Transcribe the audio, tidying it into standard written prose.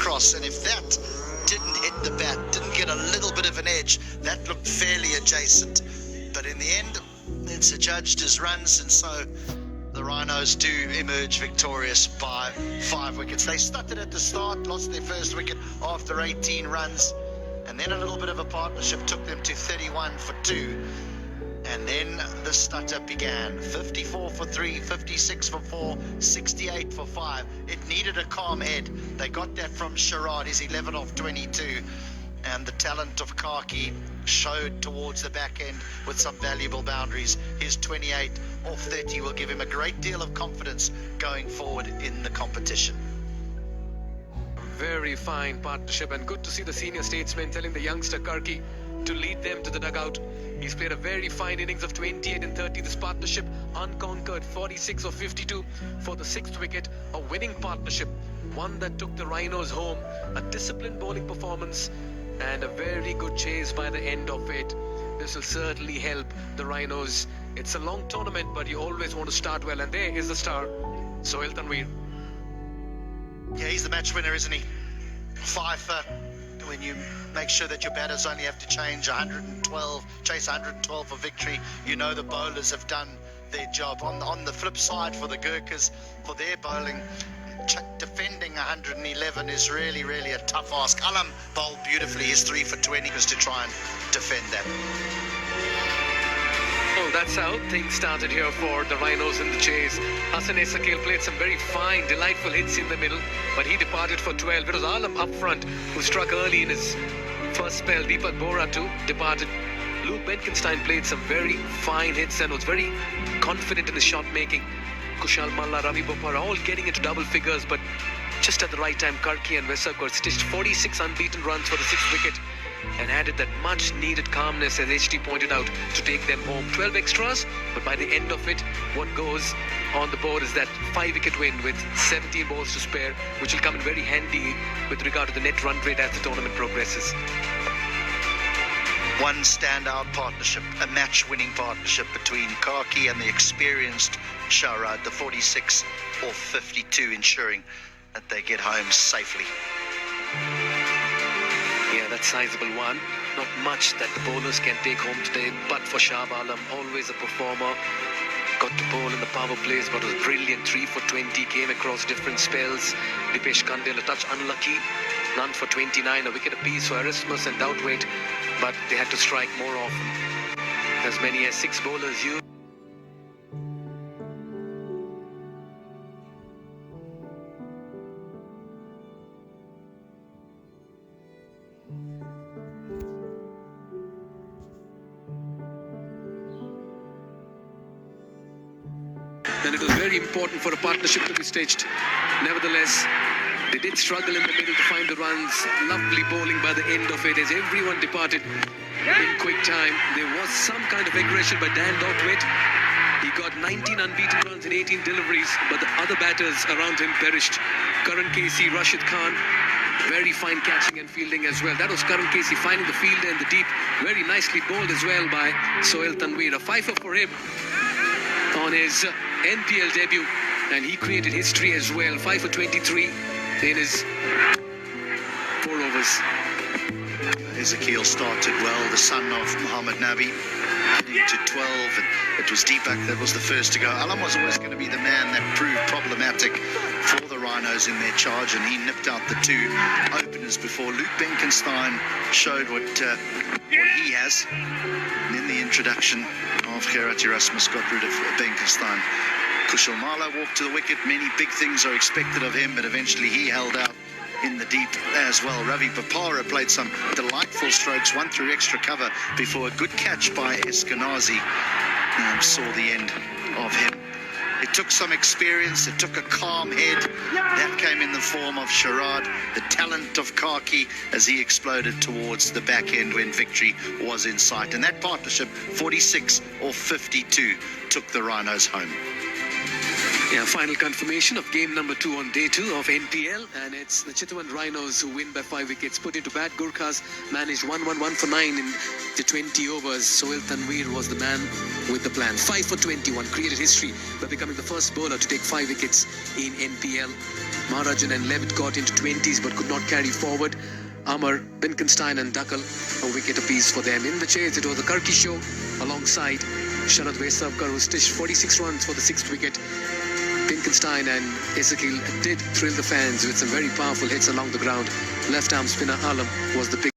across, and if that didn't hit the bat, didn't get a little bit of an edge, that looked fairly adjacent. But in the end, it's adjudged as runs, and so the Rhinos do emerge victorious by 5 wickets. They stuttered at the start, lost their first wicket after 18 runs, and then a little bit of a partnership took them to 31 for 2. And then the stutter began. 54 for 3, 56 for 4, 68 for 5. It needed a calm head. They got that from Sharad, his 11 off 22. And the talent of Khaki showed towards the back end with some valuable boundaries. His 28 off 30 will give him a great deal of confidence going forward in the competition. Very fine partnership, and good to see the senior statesman telling the youngster Karki to lead them to the dugout. He's played a very fine innings of 28 and 30. This partnership unconquered, 46 of 52 for the 6th wicket. A winning partnership, one that took the Rhinos home. A disciplined bowling performance and a very good chase by the end of it. This will certainly help the Rhinos. It's a long tournament, but you always want to start well, and there is the star, Sohail Tanveer. Yeah, he's the match winner, isn't he? 5 when you make sure that your batters only have to chase 112 for victory. You know the bowlers have done their job. On the flip side, for the Gorkhas, for their bowling, defending 111 is really, really a tough ask. Alam bowled beautifully, his 3 for 20 was to try and defend that. Well, that's how things started here for the Rhinos in the chase. Hassan Esakil played some very fine, delightful hits in the middle, but he departed for 12. It was Alam up front who struck early in his first spell. Deepak Bohra too departed. Luke Benkenstein played some very fine hits and was very confident in his shot making. Kushal Malla, Ravi Bopara all getting into double figures, but just at the right time, Karki and Vesak stitched 46 unbeaten runs for the 6th wicket and added that much needed calmness, as HT pointed out, to take them home. 12 extras, but by the end of it, what goes on the board is that 5-wicket win with 17 balls to spare, which will come in very handy with regard to the net run rate as the tournament progresses. One standout partnership, a match-winning partnership between Khaki and the experienced Sharad, the 46 off 52, ensuring that they get home safely. Yeah, that's sizable one. Not much that the bowlers can take home today, but for Shah Alam, always a performer. Got to bowl in the power plays, but was brilliant. 3 for 20, came across different spells. Dipesh Kandel a touch unlucky. None for 29, a wicket apiece for Erasmus and Doubtwaite, but they had to strike more often. As many as 6 bowlers used. And it was very important for a partnership to be stitched. Nevertheless, they did struggle in the middle to find the runs. Lovely bowling by the end of it as everyone departed in quick time. There was some kind of aggression by Dan Doubtwaite. He got 19 unbeaten runs in 18 deliveries, but the other batters around him perished. Karan Casey, Rashid Khan, very fine catching and fielding as well. That was Karan Casey finding the field and the deep. Very nicely bowled as well by Sohail Tanveer. A fifer for him on his NPL debut, and he created history as well. 5 for 23 in his 4 overs. Ezekiel started well, the son of Muhammad Nabi, getting to 12, and it was Deepak that was the first to go. Alam was always going to be the man that proved problematic for the Rhinos in their charge, and he nipped out the 2 openers before Luke Benkenstein showed what he has. And in the introduction of Gerard Erasmus got rid of Benkenstein. Kushal Malla walked to the wicket. Many big things are expected of him, but eventually he held out in the deep as well. Ravi Bopara played some delightful strokes, one through extra cover before a good catch by Eskenazi saw the end of him. It took some experience, it took a calm head. That came in the form of Sharad, the talent of Khaki as he exploded towards the back end when victory was in sight. And that partnership, 46 or 52, took the Rhinos home. Yeah, final confirmation of game number 2 on day 2 of NPL, and it's the Chitwan Rhinos who win by 5 wickets. Put into bat, Gorkhas managed 1 for 9 in the 20 overs. Sohail Tanveer was the man with the plan. 5 for 21, created history by becoming the first bowler to take 5 wickets in NPL. Maharajan and Levitt got into 20s but could not carry forward. Amar, Binkenstein and Duckle, a wicket apiece for them. In the chase, it was the Karki show alongside Sharad Vesavkar, who stitched 46 runs for the 6th wicket. Binkenstein and Ezekiel did thrill the fans with some very powerful hits along the ground. Left-arm spinner Alam was the pick.